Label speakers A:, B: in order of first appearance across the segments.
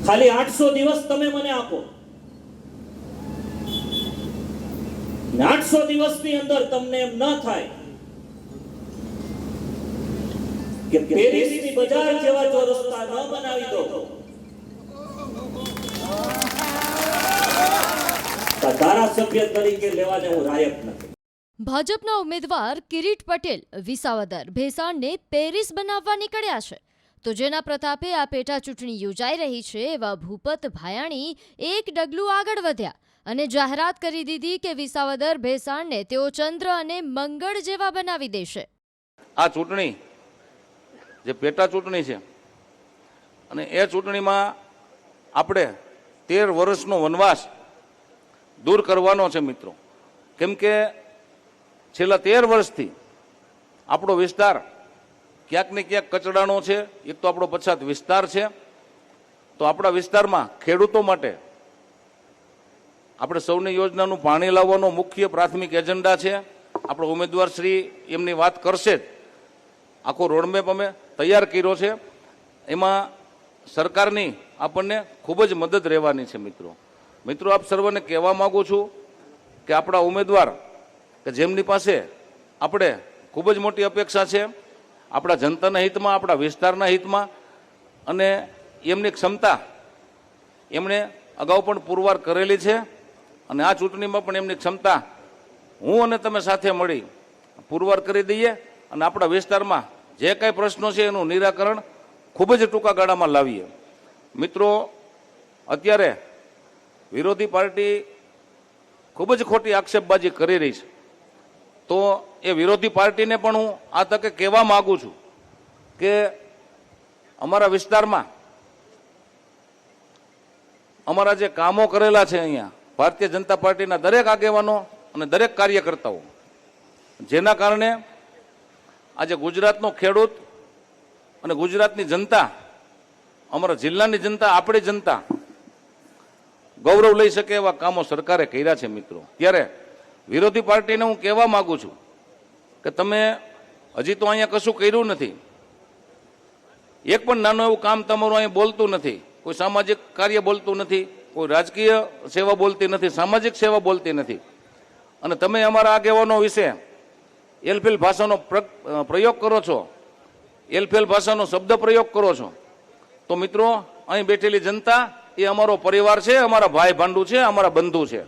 A: ખાલી 800 દિવસ તમે મને આપો, 800 દિવસની અંદર તમને એમ ન થાય કે પેરિસની બજાર જેવા જો રસ્તા ન બનાવી દો તો ધારાસભ્ય તરીકે લેવાને હું લાયક નથી.
B: ભાજપના ઉમેદવાર કિરીટ પટેલ વિસાવદર ભેસાણને પેરિસ બનાવવા નીકળ્યા છે, તો જેના પ્રતાપે આ પેટા ચૂંટણી યોજાઈ રહી છે એવા ભૂપત ભાયાણી એક ડગલું આગળ વધ્યા અને જાહેરાત કરી દીધી કે વિસાવદર ભેસાણને તેઓ ચંદ્ર અને મંગળ જેવા બનાવી દેશે.
C: આ ચૂંટણી જે પેટા ચૂંટણી છે અને એ ચૂંટણીમાં આપણે 13 વર્ષનો વનવાસ દૂર કરવાનો છે મિત્રો. કેમ કે છેલ્લા 13 વર્ષથી આપણો વિસ્તાર ક્યાંક ને ક્યાંક કચડાનો છે. એક તો આપણો પછાત વિસ્તાર છે, તો આપણા વિસ્તારમાં ખેડૂતો માટે આપણે સૌની યોજનાનું પાણી લાવવાનો મુખ્ય પ્રાથમિક એજન્ડા છે. આપણો ઉમેદવાર શ્રી એમની વાત કરશે જ. આખો રોડમેપ અમે તૈયાર કર્યો છે, એમાં સરકારની આપણને ખૂબ જ મદદ રહેવાની છે. મિત્રો આપ સર્વને કહેવા માગું છું કે આપણા ઉમેદવાર કે જેમની પાસે આપણે ખૂબ જ મોટી અપેક્ષા છે આપણા જનતાના હિતમાં, આપણા વિસ્તારના હિતમાં, અને એમની ક્ષમતા એમણે અગાઉ પણ પુરવાર કરેલી છે અને આ ચૂંટણીમાં પણ એમની ક્ષમતા હું અને તમે સાથે મળી પુરવાર કરી દઈએ અને આપણા વિસ્તારમાં જે કાંઈ પ્રશ્નો છે એનું નિરાકરણ ખૂબ જ ટૂંકા ગાળામાં લાવીએ. મિત્રો, અત્યારે વિરોધી પાર્ટી ખૂબ જ ખોટી આક્ષેપબાજી કરી રહી છે, તો એ વિરોધી પાર્ટીને પણ હું આ તકે કહેવા માંગુ છું કે અમારા વિસ્તારમાં અમારા જે કામો કરેલા છે અહીંયા ભારતીય જનતા પાર્ટીના દરેક આગેવાનો અને દરેક કાર્યકર્તાઓ, જેના કારણે આજે ગુજરાતનો ખેડૂત અને ગુજરાતની જનતા, અમારા જિલ્લાની જનતા, આપણી જનતા ગૌરવ લઈ શકે એવા કામો સરકારે કર્યા છે. મિત્રો, ત્યારે વિરોધી પાર્ટીને હું કહેવા માંગુ છું કે તમે હજી તો અહીંયા કશું કર્યું નથી, એક પણ નાનું એવું કામ તમારું અહીંયા બોલતું નથી, કોઈ સામાજિક કાર્ય બોલતું નથી, કોઈ રાજકીય સેવા બોલતી નથી, સામાજિક સેવા બોલતી નથી, અને તમે અમારા આગેવાનો વિશે એલફેલ ભાષાનો પ્રયોગ કરો છો, એલફેલ ભાષાનો શબ્દ પ્રયોગ કરો છો. તો મિત્રો, અહીં બેઠેલી જનતા એ અમારો પરિવાર છે, અમારા ભાઈ ભાંડુ છે, અમારા બંધુ છે.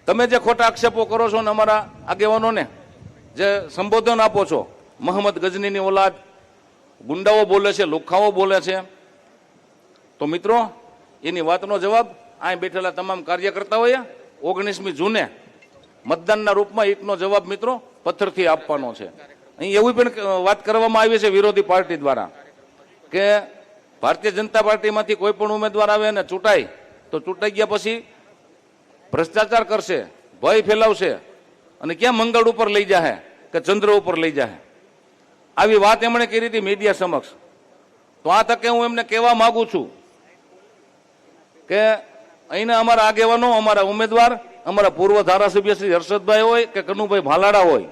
C: તમે જે ખોટા આક્ષેપો કરો છો ને અમારા આગેવાનોને જે સંબોધન આપો છો, મોહમ્મદ ગજનીની ઓલાદ, ગુંડાઓ બોલે છે, લુખ્ખાઓ બોલે છે, તો મિત્રો એની વાતનો જવાબ અહીં બેઠેલા તમામ કાર્યકર્તાઓએ 19મી જૂને મતદાનના રૂપમાં એકનો જવાબ મિત્રો પથ્થરથી આપવાનો છે. અહીં એવી પણ વાત કરવામાં આવી છે વિરોધી પાર્ટી દ્વારા કે ભારતીય જનતા પાર્ટીમાંથી કોઈ પણ ઉમેદવાર આવે અને ચૂંટાય તો ચૂંટાઈ ગયા પછી ભ્રષ્ટાચાર કરશે, ભય ફેલાવશે અને ક્યાં મંગળ ઉપર લઈ જાય કે ચંદ્ર ઉપર લઈ જાય. આવી વાત એમણે કરી હતી મીડિયા સમક્ષ. તો આ તકે હું એમને કહેવા માંગુ છું કે અહીંના અમારા આગેવાનો, અમારા ઉમેદવાર, અમારા પૂર્વ ધારાસભ્ય શ્રી હર્ષદભાઈ હોય કે કનુભાઈ ભાલાડા હોય,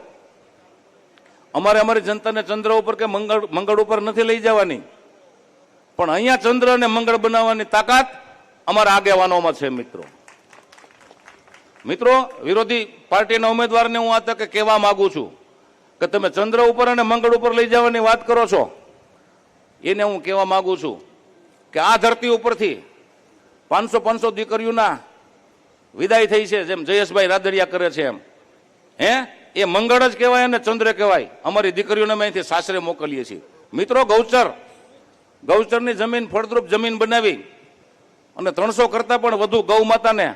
C: અમારી જનતાને ચંદ્ર ઉપર કે મંગળ ઉપર નથી લઈ જવાની, પણ અહીંયા ચંદ્ર અને મંગળ બનાવવાની તાકાત અમારા આગેવાનોમાં છે. મિત્રો, વિરોધી પાર્ટીના ઉમેદવારને હું આ તકે કહેવા માંગુ છું કે તમે ચંદ્ર ઉપર અને મંગળ ઉપર લઈ જવાની વાત કરો છો, એને હું કહેવા માંગુ છું કે આ ધરતી ઉપરથી 500 દીકરીઓના વિદાય થઈ છે, જેમ જયેશભાઈ રાદડિયા કરે છે એમ. એ મંગળ જ કહેવાય અને ચંદ્ર કહેવાય. અમારી દીકરીઓને અમે અહીંથી સાસરે મોકલીએ છીએ. મિત્રો, ગૌચરની જમીન ફળદ્રુપ જમીન બનાવી અને 300 કરતા પણ વધુ ગૌ માતાને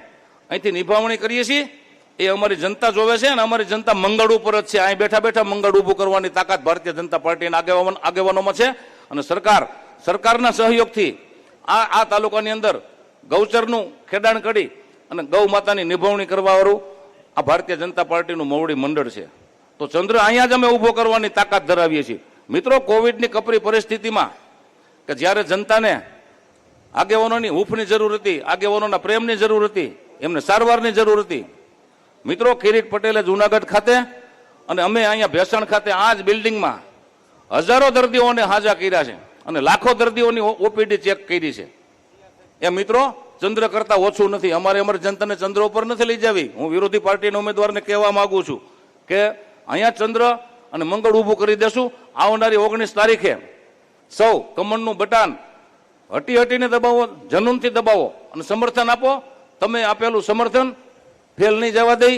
C: અહીંથી નિભાવણી કરીએ છીએ. એ અમારી જનતા જોવે છે અને અમારી જનતા મંગળ ઉપર જ છે. અહીં બેઠા બેઠા મંગળ ઊભું કરવાની તાકાત ભારતીય જનતા પાર્ટીના આગેવાનોમાં છે અને સરકારના સહયોગથી આ તાલુકાની અંદર ગૌચરનું ખેડાણ કરી અને ગૌ માતાની નિભાવણી કરવાવાળું આ ભારતીય જનતા પાર્ટીનું મોવડી મંડળ છે. તો ચંદ્ર અહીંયા જ અમે ઊભો કરવાની તાકાત ધરાવીએ છીએ. મિત્રો, કોવિડની કપરી પરિસ્થિતિમાં કે જ્યારે જનતાને આગેવાનોની હૂંફની જરૂર હતી, આગેવાનોના પ્રેમની જરૂર હતી, એમને સારવારની જરૂર હતી, મિત્રો કિરીટ પટેલે જુનાગઢ ખાતે અને અમે અહીંયા ભેસાણ ખાતે આ જ બિલ્ડિંગમાં હજારો દર્દીઓને હાજા કર્યા છે અને લાખો દર્દીઓની ઓપીડી ચેક કરી છે. એ મિત્રો ચંદ્ર કરતા ઓછું નથી. અમારી જનતાને ચંદ્ર ઉપર નથી લઈ જવી. હું વિરોધી પાર્ટીના ઉમેદવારને કહેવા માંગુ છું કે અહીંયા ચંદ્ર અને મંગળ ઊભું કરી દેશું. આવનારી 19 તારીખે સૌ કમળનું બટન હટીને દબાવો, જનૂનથી દબાવો અને સમર્થન આપો. તમે આપેલું સમર્થન ફેલ નહીં જવા દઈ.